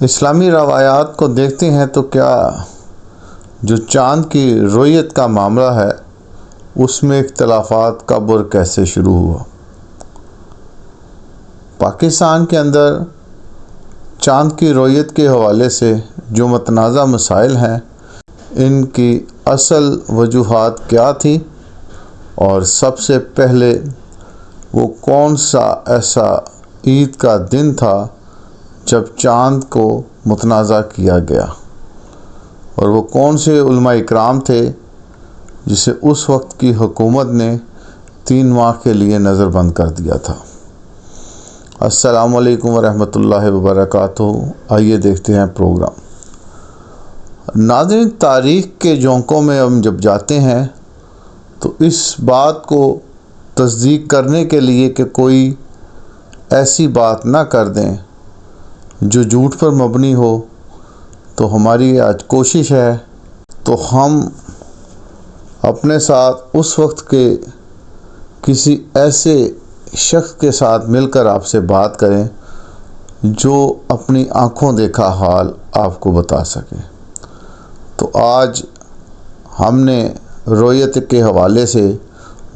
इस्लामी रवायात को देखते हैं तो क्या जो चाँद की रोयत का मामला है उसमें इख्तलाफात कब और कैसे शुरू हुआ। पाकिस्तान के अंदर चाँद की रोयत के हवाले से जो मतनाज़ा मसाइल हैं, इनकी असल वजूहात क्या थी और सबसे पहले वो कौन सा ऐसा ईद का दिन था जब चाँद को मुतनाज़ा किया गया, और वो कौन से उलमा इकराम थे जिसे उस वक्त की हुकूमत ने 3 माह के लिए नज़रबंद कर दिया था। अस्सलामु अलैकुम वरहमतुल्लाहि वबरकातुहू। आइए देखते हैं प्रोग्राम। नाज़रीन, तारीख़ के जोंकों में हम जब जाते हैं तो इस बात को तस्दीक करने के लिए कि कोई ऐसी बात ना कर दें जो झूठ पर मबनी हो, तो हमारी आज कोशिश है तो हम अपने साथ उस वक्त के किसी ऐसे शख्स के साथ मिलकर आपसे बात करें जो अपनी आँखों देखा हाल आपको बता सके। तो आज हमने रोयत के हवाले से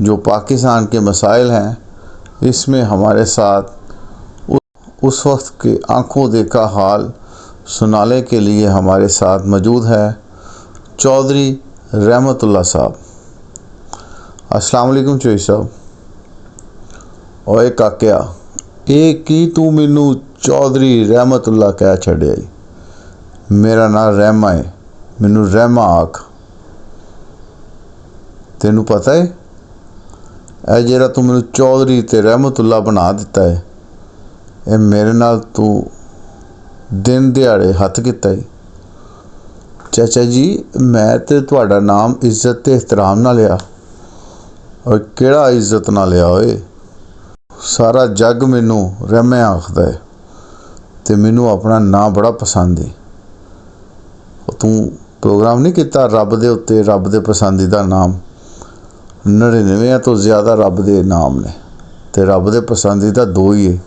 जो पाकिस्तान के मसाइल हैं, इसमें हमारे साथ उस वक्त के आँखों देखा हाल सुनाने के लिए हमारे साथ मौजूद है चौधरी रहमतुल्लाह साहब। अस्सलाम वालेकुम चौधरी साहब। ओए काकिया, एक की तू मैनू चौधरी रहमतुल्लाह कह छड़िया। मेरा नाम रहमा है, मैनू रहमा आख। तेनू पता है ए जेड़ा तू मैनू चौधरी ते रहमतुल्लाह बना दिता है, ये मेरे नाल तू दिन दिहाड़े हथ किता है। चाचा जी, मैं ते तुहाडा नाम इज्जत ते एहतराम ना लिया, और केड़ा इज्जत ना लिया होए। सारा जग मैनू रहमे आखदा है ते मैनू अपना नाम बड़ा पसंद है। तू प्रोग्राम नहीं किता रब दे उत्ते, रब दे पसंदीदा नाम 99 तो ज़्यादा रब दे नाम ने, ते रब दे पसंदीदा 2 ही है।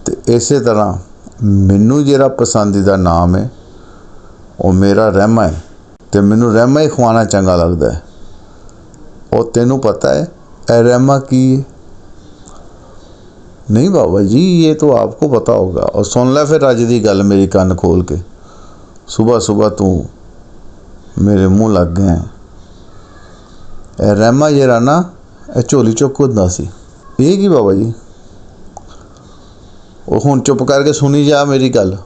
ते इस तरह मैनू जिहड़ा पसंदीदा नाम है वो मेरा रहमा है, ते मैनू रहमा ही खुआना चंगा लगता है। और तेनू पता है ए रहमा की है? नहीं बाबा जी, ये तो आपको पता होगा। और सुन ले फिर अज दी गल मेरी कान खोल के। सुबह सुबह तू मेरे मुँह लग गया। ए रहमा जिहड़ा ना, ए झोली चुक हुंदा सी। ये की बाबा जी? और हुण चुप करके सुनी जा मेरी गल।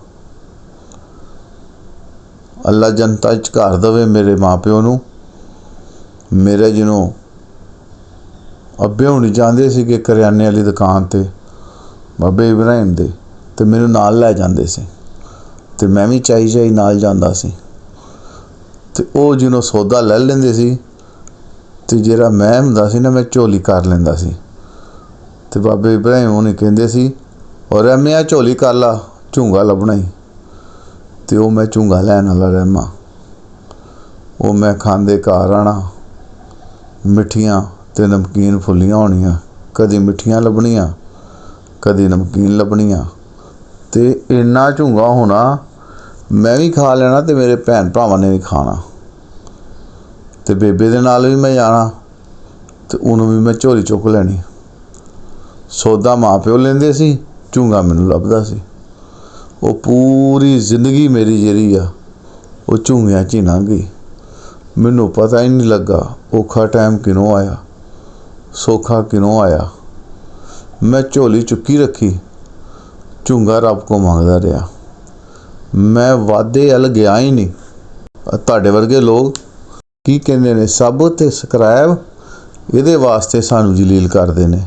अल्लाह जनता च घर दवे मेरे माँ प्यो नू। मेरे जिनों अब्बे हुणी जांदे सीगे करियाने वाली दुकान ते बाबे इब्राहिम दे, ते मैनू नाल लै जांदे सी, ते मैं भी चाई चाई नाल जांदा सी। ते ओ जिनों सौदा लै लैंदे सी, ते जिहड़ा मैं हुंदा सी ना, मैं झोली कर लैंदा सी। ते बाबे इब्राहिम हुणी कहंदे सी, और रहमिया झोली कर ला, झूंगा लभना ही। ते ओ मैं झूंगा लैन वाला रहमा। ओ मैं खांदे घर आना, मिठियां ते नमकीन फुल्लियां होनियां, कदी मिठियां लभनियां कदी नमकीन लभनियां। ते इन्ना झूंगा होना, मैं भी खा लेना ते मेरे भैन भरावां ने भी खाना। ते बेबे दे नाल भी मैं जाना, ते उन्होंने भी मैं झोली चुक लैनी। सौदा माँ प्यो लेंदे सी, झूंगा मैनू लभदा सी। वो पूरी जिंदगी मेरी जिहड़ी आ वो झूंगियां च ही लंघ गई। मैनू पता ही नहीं लगा औखा टाइम किनों आया, सौखा किनों आया। मैं झोली चुकी रखी, झूंगा रब को मंगदा रहा। मैं वादे अल गया ही नहीं। तुहाडे वर्गे लोग की कहंदे ने, सब ते सबसक्राइब इहदे वास्ते सानू जलील करदे ने।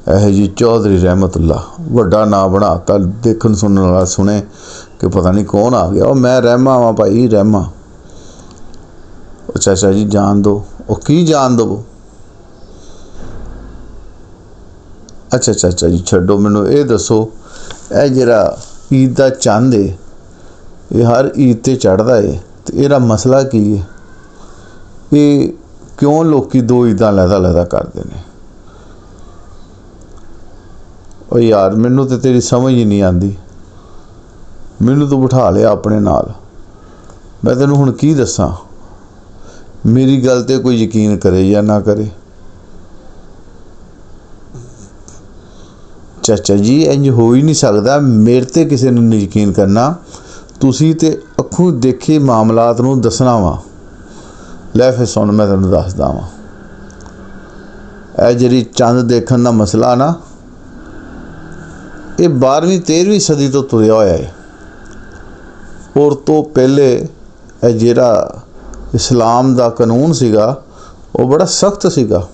यह जी चौधरी रहमतुल्लाह वड्डा नाम बनाता, देखन सुनने वाला सुने कि पता नहीं कौन आ गया। और मैं रहमा वा भाई, रहमा। चाचा जी जान दो। और की जान दो? अच्छा चाचा जी छड्डो, मैनू ये दसो, ए जिहड़ा ईद दा चंद है, ये हर ईद ते चढ़दा है, ते इहदा मसला की है? ये क्यों लोकी 2 ईदां लैदा करदे ने? और यार मैनू तो तेरी समझ ही नहीं आती। मैनू तू बिठा लिया अपने नाल। मैं तेनू हुण की दसां, मेरी गल ते कोई यकीन करे या ना करे। चाचा जी इंज हो ही नहीं सकता, मेरे ते किसी ने नहीं यकीन करना, तुसी ते अखों देखे मामलात नूं दसना वा। लै फिर सुन, मैं तेनू दसदा वां। ਇਹ ਜਿਹੜੀ ਚੰਦ ਦੇਖਣ ਦਾ ਮਸਲਾ ਨਾ, ਇਹ 12ਵੀਂ 13ਵੀਂ ਸਦੀ ਤੋਂ ਤੁਰਿਆ ਹੋਇਆ ਹੈ। ਔਰ ਤੋਂ ਪਹਿਲੇ ਇਹ ਜਿਹੜਾ ਇਸਲਾਮ ਦਾ ਕਾਨੂੰਨ ਸੀਗਾ ਉਹ ਬੜਾ ਸਖਤ ਸੀਗਾ।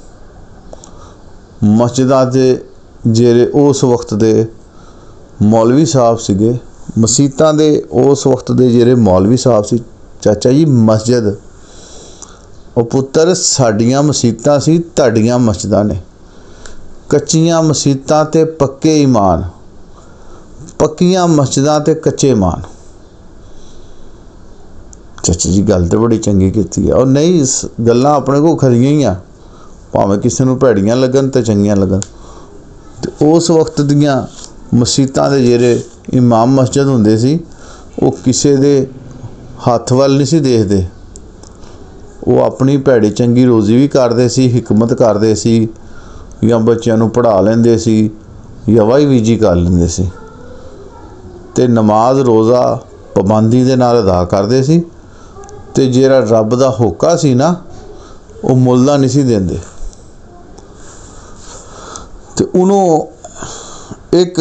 ਮਸਜਿਦਾਂ ਦੇ ਜਿਹੜੇ ਉਸ ਵਕਤ ਦੇ ਮੌਲਵੀ ਸਾਹਿਬ ਸੀਗੇ, ਮਸੀਤਾਂ ਦੇ ਉਸ ਵਕਤ ਦੇ ਜਿਹੜੇ ਮੌਲਵੀ ਸਾਹਿਬ ਸੀ, ਚਾਚਾ ਜੀ ਮਸਜਿਦ ਉਹ ਪੁੱਤਰ ਸਾਡੀਆਂ ਮਸੀਤਾਂ ਸੀ, ਤੁਹਾਡੀਆਂ ਮਸਜਿਦਾਂ ਨੇ। ਕੱਚੀਆਂ ਮਸੀਤਾਂ ਤੇ ਪੱਕੇ ਈਮਾਨ, ਪੱਕੀਆਂ ਮਸਜਿਦਾਂ ਤੇ ਕੱਚੇ ਈਮਾਨ। ਚਾਚਾ ਜੀ ਗੱਲ ਤਾਂ ਬੜੀ ਚੰਗੀ ਕੀਤੀ ਆ। ਔਰ ਨਹੀਂ, ਗੱਲਾਂ ਆਪਣੇ ਕੋਲ ਖਰੀਆਂ ਹੀ ਆ, ਭਾਵੇਂ ਕਿਸੇ ਨੂੰ ਭੈੜੀਆਂ ਲੱਗਣ ਤੇ ਚੰਗੀਆਂ ਲੱਗਣ। ਤੇ ਉਸ ਵਕਤ ਦੀਆਂ ਮਸੀਤਾਂ ਦੇ ਜਿਹੜੇ ਇਮਾਮ ਮਸਜਿਦ ਹੁੰਦੇ ਸੀ, ਉਹ ਕਿਸੇ ਦੇ ਹੱਥ ਵੱਲ ਨਹੀਂ ਸੀ ਦੇਖਦੇ। ਉਹ ਆਪਣੀ ਭੈੜੀ ਚੰਗੀ ਰੋਜ਼ੀ ਵੀ ਕਰਦੇ ਸੀ, ਹਿਕਮਤ ਕਰਦੇ ਸੀ, ਜਾਂ ਬੱਚਿਆਂ ਨੂੰ ਪੜ੍ਹਾ ਲੈਂਦੇ ਸੀ, ਜਾਂ ਵਾਹੀ ਬੀਜੀ ਕਰ ਲੈਂਦੇ ਸੀ। ਅਤੇ ਨਮਾਜ਼ ਰੋਜ਼ਾ ਪਾਬੰਦੀ ਦੇ ਨਾਲ ਅਦਾ ਕਰਦੇ ਸੀ। ਅਤੇ ਜਿਹੜਾ ਰੱਬ ਦਾ ਹੋਕਾ ਸੀ ਨਾ, ਉਹ ਮੁੱਲ ਦਾ ਨਹੀਂ ਸੀ ਦਿੰਦੇ। ਅਤੇ ਉਹਨੂੰ ਇੱਕ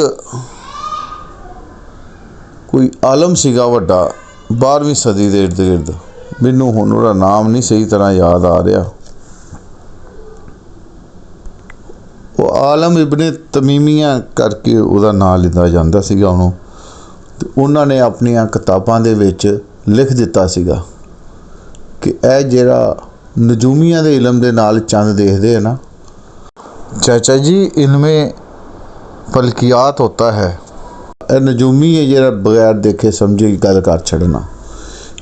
ਕੋਈ ਆਲਮ ਸੀਗਾ ਵੱਡਾ 12ਵੀਂ ਸਦੀ ਦੇ ਇਰਦ ਗਿਰਦ, ਮੈਨੂੰ ਹੁਣ ਉਹਦਾ ਨਾਮ ਨਹੀਂ ਸਹੀ ਤਰ੍ਹਾਂ ਯਾਦ ਆ ਰਿਹਾ। ਉਹ ਆਲਮ ਇਬਨ ਤਮੀਮੀਆਂ ਕਰਕੇ ਉਹਦਾ ਨਾਂ ਲਿੱਤਾ ਜਾਂਦਾ ਸੀਗਾ ਉਹਨੂੰ। ਅਤੇ ਉਹਨਾਂ ਨੇ ਆਪਣੀਆਂ ਕਿਤਾਬਾਂ ਦੇ ਵਿੱਚ ਲਿਖ ਦਿੱਤਾ ਸੀਗਾ ਕਿ ਇਹ ਜਿਹੜਾ ਨਜੂਮੀਆਂ ਦੇ ਇਲਮ ਦੇ ਨਾਲ ਚੰਦ ਦੇਖਦੇ ਹੈ ਨਾ, ਚਾਚਾ ਜੀ ਇਨਮੇ ਫਲਕਿयात ਹੋਤਾ ਹੈ। ਇਹ ਨਜੂਮੀ ਹੈ ਜਿਹੜਾ ਬਗੈਰ ਦੇਖੇ ਸਮਝੇ ਗੱਲ ਕਰ ਛੱਡਣਾ।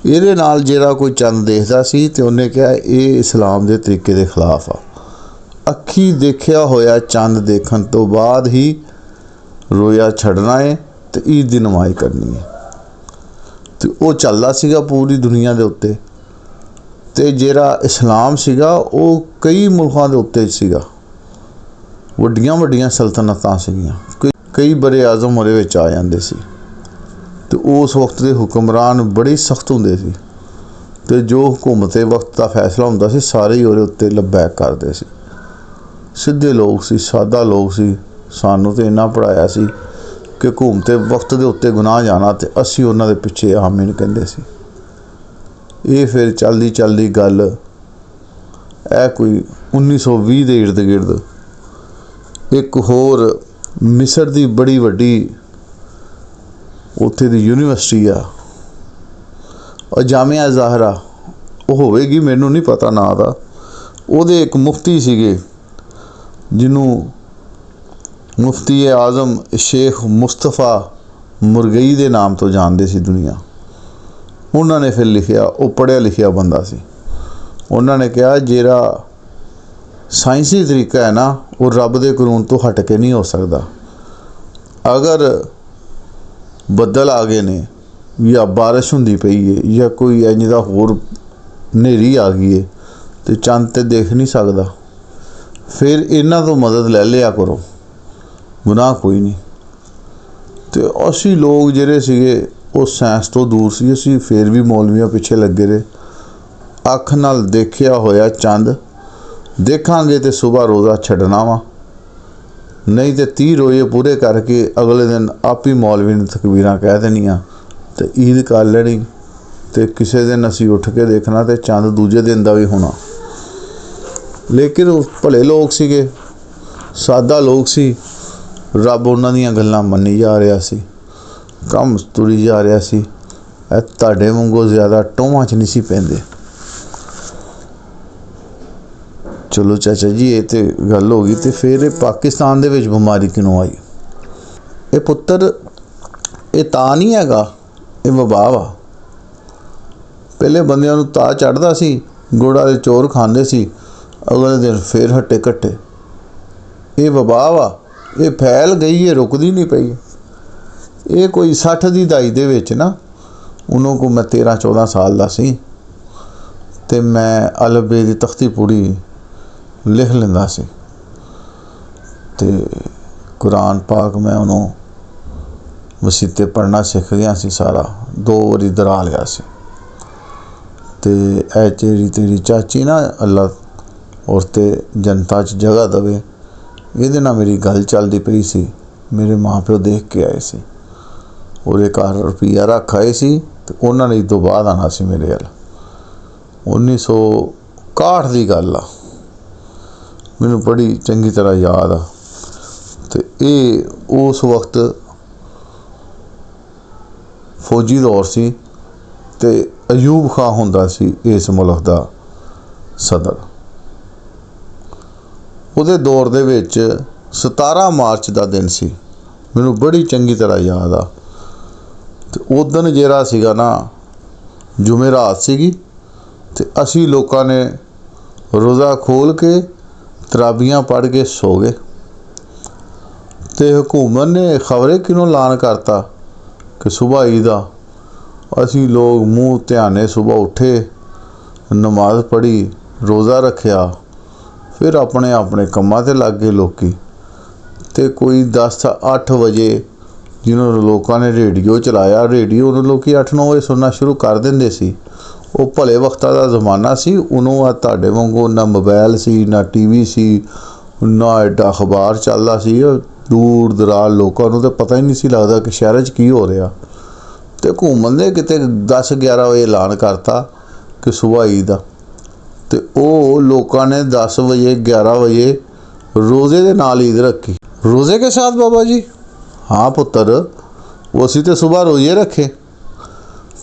ਇਹਦੇ ਨਾਲ ਜਿਹੜਾ ਕੋਈ ਚੰਦ ਦੇਖਦਾ ਸੀ ਤੇ ਉਹਨੇ ਕਿਹਾ ਇਹ ਇਸਲਾਮ ਦੇ ਤਰੀਕੇ ਦੇ ਖਿਲਾਫ ਆ। ਅੱਖੀ ਦੇਖਿਆ ਹੋਇਆ ਚੰਦ ਦੇਖਣ ਤੋਂ ਬਾਅਦ ਹੀ ਰੋਇਆ ਛੱਡਣਾ ਹੈ ਤੇ ਈਦ ਦੀ ਨਮਾਜ਼ ਕਰਨੀ ਹੈ। ਤੇ ਉਹ ਚੱਲਦਾ ਸੀਗਾ ਪੂਰੀ ਦੁਨੀਆ ਦੇ ਉੱਤੇ। ਤੇ ਜਿਹੜਾ ਇਸਲਾਮ ਸੀਗਾ ਉਹ ਕਈ ਮੁਲਕਾਂ ਦੇ ਉੱਤੇ ਸੀਗਾ, ਵੱਡੀਆਂ ਵੱਡੀਆਂ ਸਲਤਨਤਾਂ ਸੀਗੀਆਂ, ਕਈ ਬਰੇ ਆਜ਼ਮ ਉਹਦੇ ਵਿੱਚ ਆ ਜਾਂਦੇ ਸੀ। ਤੇ ਉਸ ਵਕਤ ਦੇ ਹੁਕਮਰਾਨ ਬੜੇ ਸਖਤ ਹੁੰਦੇ ਸੀ। ਤੇ ਜੋ ਹਕੂਮਤ ਵਕਤ ਦਾ ਫੈਸਲਾ ਹੁੰਦਾ ਸੀ, ਸਾਰੇ ਹੀ ਉਹਦੇ ਉੱਤੇ ਲਬੈਕ ਕਰਦੇ ਸੀ। ਸਿੱਧੇ ਲੋਕ ਸੀ, ਸਾਦਾ ਲੋਕ ਸੀ। ਸਾਨੂੰ ਤਾਂ ਇੰਨਾ ਪੜ੍ਹਾਇਆ ਸੀ ਕਿ ਹਕੂਮਤ ਵਕਤ ਦੇ ਉੱਤੇ ਗੁਨਾਹ ਜਾਣਾ ਤੇ ਅਸੀਂ ਉਹਨਾਂ ਦੇ ਪਿੱਛੇ ਆਮੀਨ ਕਹਿੰਦੇ ਸੀ। ਇਹ ਫਿਰ ਚੱਲਦੀ ਚੱਲਦੀ ਗੱਲ ਇਹ ਕੋਈ 1920 ਦੇ ਇਰਦ ਗਿਰਦ ਇੱਕ ਹੋਰ ਮਿਸਰ ਦੀ ਬੜੀ ਵੱਡੀ ਉੱਥੇ ਦੀ ਯੂਨੀਵਰਸਿਟੀ ਆ, ਉਹ ਜਾਮਿਆ ਜ਼ਾਹਰਾ ਉਹ ਹੋਵੇਗੀ, ਮੈਨੂੰ ਨਹੀਂ ਪਤਾ ਨਾਂ ਦਾ। ਉਹਦੇ ਇੱਕ ਮੁਫਤੀ ਸੀਗੇ ਜਿਹਨੂੰ ਮੁਫਤੀ ਆਜ਼ਮ ਸ਼ੇਖ ਮੁਸਤਫਾ ਮੁਰਗਈ ਦੇ ਨਾਮ ਤੋਂ ਜਾਣਦੇ ਸੀ ਦੁਨੀਆ। ਉਹਨਾਂ ਨੇ ਫਿਰ ਲਿਖਿਆ, ਉਹ ਪੜ੍ਹਿਆ ਲਿਖਿਆ ਬੰਦਾ ਸੀ। ਉਹਨਾਂ ਨੇ ਕਿਹਾ ਜਿਹੜਾ ਸਾਇੰਸੀ ਤਰੀਕਾ ਹੈ ਨਾ, ਉਹ ਰੱਬ ਦੇ ਕਾਨੂੰਨ ਤੋਂ ਹਟ ਕੇ ਨਹੀਂ ਹੋ ਸਕਦਾ। ਅਗਰ ਬੱਦਲ ਆ ਗਏ ਨੇ ਜਾਂ ਬਾਰਿਸ਼ ਹੁੰਦੀ ਪਈ ਹੈ ਜਾਂ ਕੋਈ ਇੰਝ ਦਾ ਹੋਰ ਹਨੇਰੀ ਆ ਗਈ ਹੈ ਤੇ ਚੰਦ ਤੇ ਦੇਖ ਨਹੀਂ ਸਕਦਾ, ਫਿਰ ਇਹਨਾਂ ਤੋਂ ਮਦਦ ਲੈ ਲਿਆ ਕਰੋ, ਗੁਨਾਹ ਕੋਈ ਨਹੀਂ। ਤੇ ਅਸੀਂ ਲੋਕ ਜਿਹੜੇ ਸੀਗੇ ਉਹ ਸਾਇੰਸ ਤੋਂ ਦੂਰ ਸੀ, ਅਸੀਂ ਫਿਰ ਵੀ ਮੌਲਵੀਆਂ ਪਿੱਛੇ ਲੱਗੇ ਰਹੇ। ਅੱਖ ਨਾਲ ਦੇਖਿਆ ਹੋਇਆ ਚੰਦ ਦੇਖਾਂਗੇ ਤੇ ਸੁਬਾਹ ਰੋਜ਼ਾ ਛੱਡਣਾ ਵਾ, ਨਹੀਂ ਤੇ 30 ਰੋਜ਼ੇ ਪੂਰੇ ਕਰਕੇ ਅਗਲੇ ਦਿਨ ਆਪ ਹੀ ਮੌਲਵੀ ਨੇ ਤਕਬੀਰਾਂ ਕਹਿ ਦੇਣੀਆਂ ਤੇ ਈਦ ਕਰ ਲੈਣੀ। ਤੇ ਕਿਸੇ ਦਿਨ ਅਸੀਂ ਉੱਠ ਕੇ ਦੇਖਣਾ ਤੇ ਚੰਦ ਦੂਜੇ ਦਿਨ ਦਾ ਵੀ ਹੋਣਾ। ਲੇਕਿਨ ਉਹ ਭਲੇ ਲੋਕ ਸੀਗੇ, ਸਾਦਾ ਲੋਕ ਸੀ। ਰੱਬ ਉਹਨਾਂ ਦੀਆਂ ਗੱਲਾਂ ਮੰਨੀ ਜਾ ਰਿਹਾ ਸੀ, ਕੰਮ ਤੁਰੀ ਜਾ ਰਿਹਾ ਸੀ। ਇਹ ਤੁਹਾਡੇ ਵਾਂਗੂ ਜ਼ਿਆਦਾ ਟੋਹਾਂ 'ਚ ਨਹੀਂ ਸੀ ਪੈਂਦੇ। ਚਲੋ ਚਾਚਾ ਜੀ ਇਹ ਤਾਂ ਗੱਲ ਹੋ ਗਈ। ਤੇ ਫਿਰ ਇਹ ਪਾਕਿਸਤਾਨ ਦੇ ਵਿੱਚ ਬਿਮਾਰੀ ਕਿਉਂ ਆਈ? ਇਹ ਪੁੱਤਰ ਇਹ ਤਾਂ ਨਹੀਂ ਹੈਗਾ, ਇਹ ਵਬਾ ਵਾ। ਪਹਿਲੇ ਬੰਦਿਆਂ ਨੂੰ ਤਾਂ ਚੜ੍ਹਦਾ ਸੀ, ਗੁੜ ਦੇ ਚੋਰ ਖਾਂਦੇ ਸੀ, ਅਗਲੇ ਦਿਨ ਫਿਰ ਹੱਟੇ ਕੱਟੇ। ਇਹ ਵਬਾ ਵਾ, ਇਹ ਫੈਲ ਗਈ ਹੈ, ਰੁਕਦੀ ਨਹੀਂ ਪਈ। ये कोई 60 की दहाई दे विच ना, उन्हों को मैं 13-14 साल का सी, ते मैं अलबे की तख्ती पूरी लिख लेंदा सी, ते कुरान पाक मैं उन्होंने वसीते पढ़ना सीख गया सी सारा, 2 वारी दरा लिया सी। ते ऐ तेरी चाची ना अल्लाह और ते जनता च जगह दवे, ये ना मेरी गल चलती पई सी। मेरे माँ प्यो देख के आए सी और एक रुपया रख आए सी, तो उन्होंने इस तो बाद आना सी मेरे अल। 1961 की गल आ, मैनू बड़ी चंगी तरह याद आ। तो ये उस वक्त फौजी दौर सी, ते अयूब खां हुंदा सी इस मुल्क दा सदर। उहदे दौर दे विच 17 मार्च का दिन सी, मैनू बड़ी चंगी तरह याद आ। ते उदन जिहड़ा सीगा ना जुमेरात सीगी, ते असी लोकां ने रोज़ा खोल के तराबियां पढ़ के सो गए। ते हुकूमत ने खबरें किनों ऐलान करता कि सुबह ईद आ। असी लोग मूँह ध्याने सुबह उठे, नमाज पढ़ी, रोज़ा रखिया, फिर अपने अपने कम्मां ते लग गए लोकी। ते कोई 10-8 बजे जिन्होंने लोगों ने रेडियो चलाया, रेडियो उन्होंने लोग 8-9 बजे सुनना शुरू कर देंदे सी। वो भले वक्ता का जमाना सी, उन्होंने तुहाडे वांगू ना मोबाइल सी, ना टीवी सी, ना एडा अखबार चलदा सी। दूर दराज लोगों को तो पता ही नहीं सी लगता कि शहर च की हो रहा। तो हुकूमत ने किते 10-11 बजे ऐलान करता कि सुबह ईद आ, ते ओ लोगों ने 10 बजे 11 बजे रोज़े दे नाल ईद रखी। रोज़े के साथ बाबा जी? हाँ पुत्र, वो असी तो सुबह रोज़े रखे।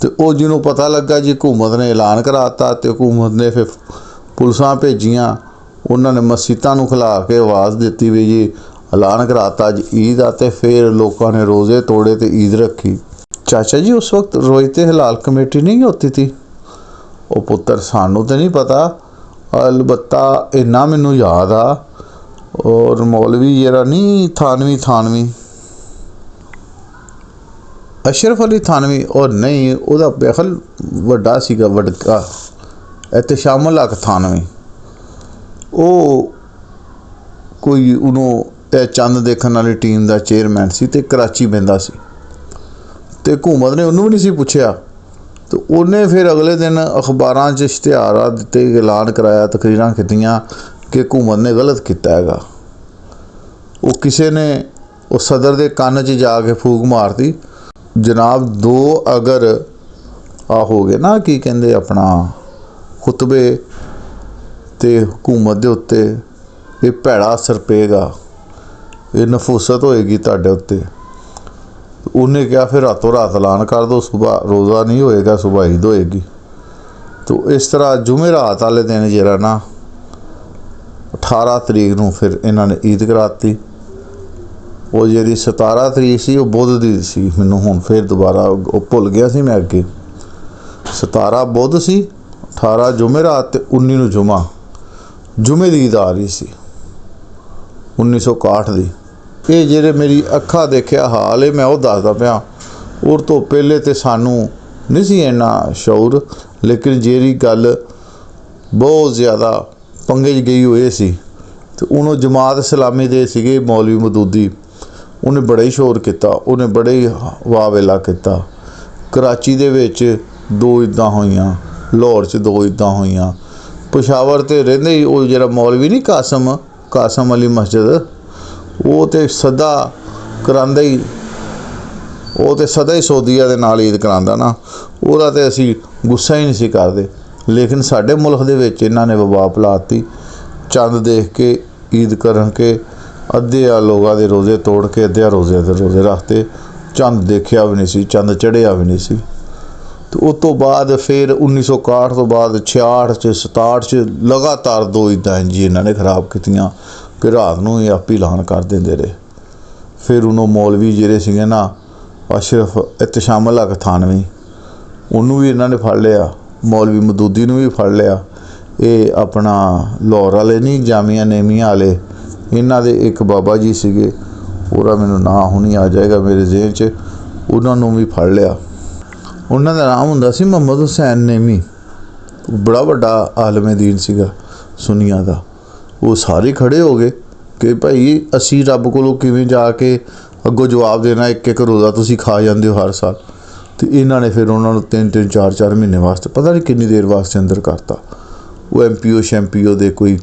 तो वो जिन्हों पता लगा जी हुकूमत ने ऐलान कराता, तो हुकूमत ने फिर पुलिसां भेजियां, उन्होंने मसीतां नूं खिला के आवाज़ दी भी जी ऐलान कराता अज ईद आ, ते फिर लोगों ने रोज़े तोड़े तो ईद रखी। चाचा जी उस वक्त रोज़ते हलाल कमेटी नहीं होती थी? वो पुत्र सानू तो नहीं पता, अलबत्ता इन्ना मैनू याद आ। और मौलवी जरा नहीं थानवी अशरफ अली थानवी, और नहीं वह बेखल वड्डा सीगा, वडका एहतशामुल हक थानवी, वो कोई उन्होंने चंद देखने वाली टीम का चेयरमैन सी, ते कराची बहिंदा सी। ते हुकूमत ने उन्होंने भी नहीं सी पुछया, तो उन्हें फिर अगले दिन अखबारां च इश्तिहार दिते, ऐलान कराया, तकरीरां कीतियां कि हुकूमत ने गलत किया है। वो किसी ने उस सदर के कान च जाके फूक मारती, जनाब 2 अगर आ हो गए ना की कहते अपना खुतबे ते हुकूमत के उत्ते ये भैड़ा असर पेगा, ये नफूसत होएगी तुहाडे उत्ते। उन्हें कहा फिर रातों रात ऐलान कर दो, सुबह रोज़ा नहीं होएगा, सुबह ईद होएगी। तो इस तरह जुमेरात वाले दिन जरा ना 18 तरीक नूं फिर इन्होंने ईद कराती। वो जी 17 तरीक सी वो बुध दी सी, मैनू हुण फिर दोबारा भुल गया सी मैं अगे। 17 बुध सी, 18 जुमेरात, 19 नूं जुमे दी ईद आ रही सी 1961 दी। ये जेरे मेरी अखा देखिया हाल है मैं वो दसदा पिया। और तो पहले तो सानू नहीं सी इन्ना शौर, लेकिन जेरी गल बहुत ज़्यादा पंगे च गई हुई सी, तो उन्होंने जमात इस्लामी दे सीगे मौलवी मदूदी, उन्हें बड़ा ही शोर किया, उन्हें बड़े ही वाह वेला किया। कराची दे विच 2 ईदां होईयां, लाहौर च 2 ईदां होईयां, पेशावर ते रहिंदे ही वो जिहड़ा मौलवी नहीं कासम अली मस्जिद, वो तो सदा करांदा ही, वो तो सदा ही सऊदीया दे नाल ईद करांदा ना, ओहदा ते असी गुस्सा ही नहीं सी करदे। लेकिन साडे मुल्क दे विच इन्हां ने वबा फैलाती, चंद देख के ईद करन के अद्धे लोगों के रोज़े तोड़ के अद्धे रोज़े रखते, चंद देखिया भी नहीं सी, चंद चढ़िया भी नहीं सी। तो उस तो बाद फिर 1961 तो बाद 66 च 67 च लगातार 2 ईदां जी इन्होंने खराब कीतियां कि रात नूं ही आप ही ऐलान कर देंदे रहे। फिर उन्होंने मौलवी जिहड़े सीगे ना अशरफ एहतशामुल हक थानवी, उन्होंने भी इन्होंने फड़ लिया, मौलवी मदूदी नूं भी फड़ लिया। ये अपना लाहौर वाले नहीं जामिया नेमिया वाले, इन्हां दे एक बाबा जी सीगे, पूरा मैनू नाम हुणी आ जाएगा मेरे जेहन च, ਉਹਨਾਂ ਨੂੰ ਵੀ ਫੜ ਲਿਆ। ਉਹਨਾਂ ਦਾ ਨਾਮ ਹੁੰਦਾ ਸੀ ਮੁਹੰਮਦ ਹੁਸੈਨ नेमी। बड़ा ਵੱਡਾ आलम दीन ਸੀਗਾ सुनिया ਦਾ। ਉਹ ਸਾਰੇ ਖੜੇ ਹੋ ਗਏ ਕਿ ਭਾਈ ਅਸੀਂ ਰੱਬ ਕੋਲੋਂ ਕਿਵੇਂ ਜਾ ਕੇ ਅੱਗੋਂ ਜਵਾਬ ਦੇਣਾ, ਇੱਕ ਇੱਕ ਰੋਜ਼ਾ ਤੁਸੀਂ ਖਾ ਜਾਂਦੇ ਹੋ ਹਰ ਸਾਲ। ਤੇ ਇਹਨਾਂ ਨੇ ਫਿਰ ਉਹਨਾਂ ਨੂੰ 3-3 4-4 ਮਹੀਨੇ ਵਾਸਤੇ ਪਤਾ ਨਹੀਂ ਕਿੰਨੀ ਦੇਰ ਵਾਸਤੇ ਅੰਦਰ ਕਰਤਾ। ਉਹ MPO ਸ਼ੈਂਪੀਓ ਦੇ ਕੋਈ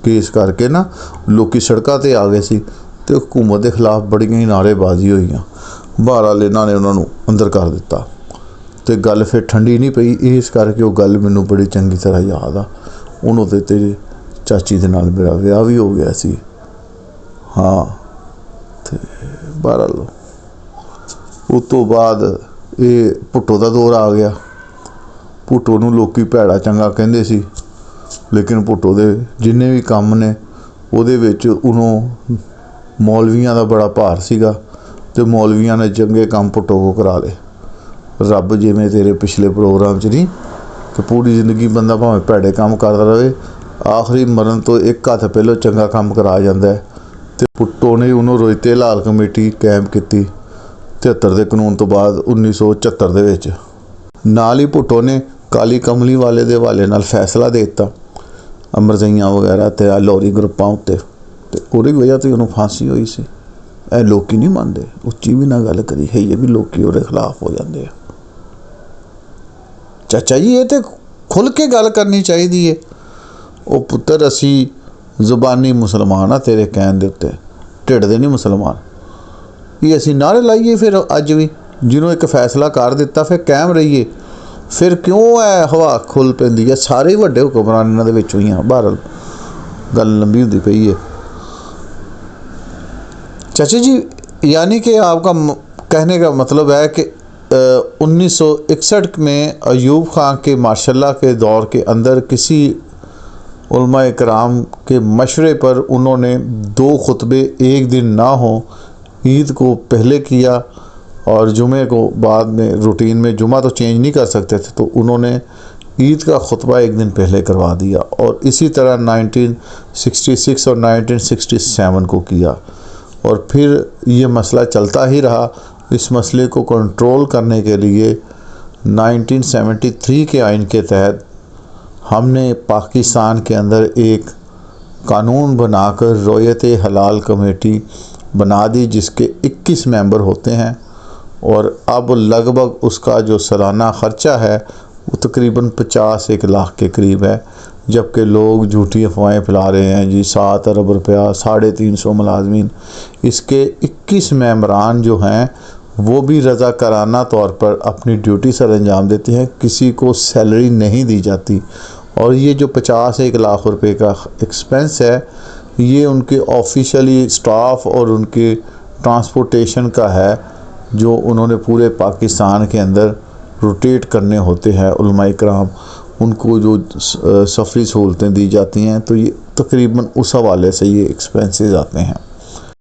ਕੇਸ ਕਰਕੇ ਨਾ ਲੋਕੀ ਸੜਕਾਂ ਤੇ ਆ ਗਏ ਸੀ ਤੇ हुकूमत के खिलाफ बड़ियां ही नारेबाजी हुई। बहरहाल इन्हों ने उन्होंने अंदर कर दिता तो गल फिर ठंडी नहीं पई। इस करके वो गल मैनू बड़ी चंगी तरह याद आ। उन्होंने तो तेरी चाची के नाल मेरा विआह भी हो गया सी। हाँ, तो बहरहाल उस तो बाद ये भुट्टो का दौर आ गया। भुट्टो नूं लोकी भैड़ा चंगा कहंदे सी, लेकिन भुट्टो दे जिन्ने भी काम ने उहदे विच उन्हों मौलवियां दा बड़ा भार सीगा ते मौलवियां ने चंगे काम भुट्टो को करा ले। रब जिवें तेरे पिछले प्रोग्राम च नहीं कि पूरी जिंदगी बंदा भावें भैड़े काम करता रहे, आखिरी मरण तो एक हथ पहलों चंगा काम करा जाता है। तो भुट्टो ने उन्होंने रोहिते लाल कमेटी कायम की 73 के कानून तो बाद 1974 दे विच। नाल ही भुट्टो ने काली कमली वाले दे हवाले नाल फैसला दे दिता अमरजइयां वगैरह ते लौरी ग्रुपां उत्ते, तो उहदी वजह तो उन्होंने फांसी हुई सी। ए लोग नहीं मानते, उच्ची भी ना गल करी है, ये भी लोग उहदे खिलाफ हो जाते हैं। चाचा जी ये तो खुल के गल करनी चाहिए है। वो पुत्र असी जुबानी मुसलमान आ तेरे कहन दे उत्ते, ढिड दे नहीं मुसलमान। ये असी नारे लाइए फिर अज भी जिन्होंने एक फैसला कर दिता फिर कायम रहिए। फिर क्यों है हवा खुल पैंदी है? सारे वड्डे हुक्मरान इन्हां दे विच होईयां। बहरहाल गल लंबी होंदी पई है। चाचा जी यानी कि आपका कहने का मतलब है कि 1961 में अयूब खान के मार्शल्ला के दौर के अंदर किसी उलमा इकराम के मशवरे पर उन्होंने 2 खुतबे एक दिन ना हो, ईद को पहले किया और जुमे को बाद में। रूटीन में जुमा तो चेंज नहीं कर सकते थे, तो उन्होंने ईद का खुतबा एक दिन पहले करवा दिया। और इसी तरह 1966 और 1967 को किया। और फिर ये मसला चलता ही रहा। इस मसले को कंट्रोल करने के लिए 1973 के आइन के तहत हमने पाकिस्तान के अंदर एक कानून बनाकर रोयत हलाल कमेटी बना दी, जिसके 21 मेंबर होते हैं। और अब लगभग उसका जो सालाना ख़र्चा है वो तकरीबन 50-1 लाख के करीब है। जबकि लोग झूठी अफवाहें फैला रहे हैं जी 7 अरब रुपया, 350 मुलाजमीन। इसके 21 मेंबरान जो हैं वो भी रज़ाकाराना तौर पर अपनी ड्यूटी सर अंजाम देते हैं, किसी को सैलरी नहीं दी जाती। और ये जो 50-1 लाख रुपए का एक्सपेंस है ये उनके ऑफिशियली स्टाफ और उनके ट्रांसपोर्टेशन का है, जो उन्होंने पूरे पाकिस्तान के अंदर रोटेट करने होते हैं। उलमा इकराम उनको जो सफरी सहूलतें दी जाती हैं, तो ये तकरीबन उस हवाले से ये एक्सपेंसेस आते हैं।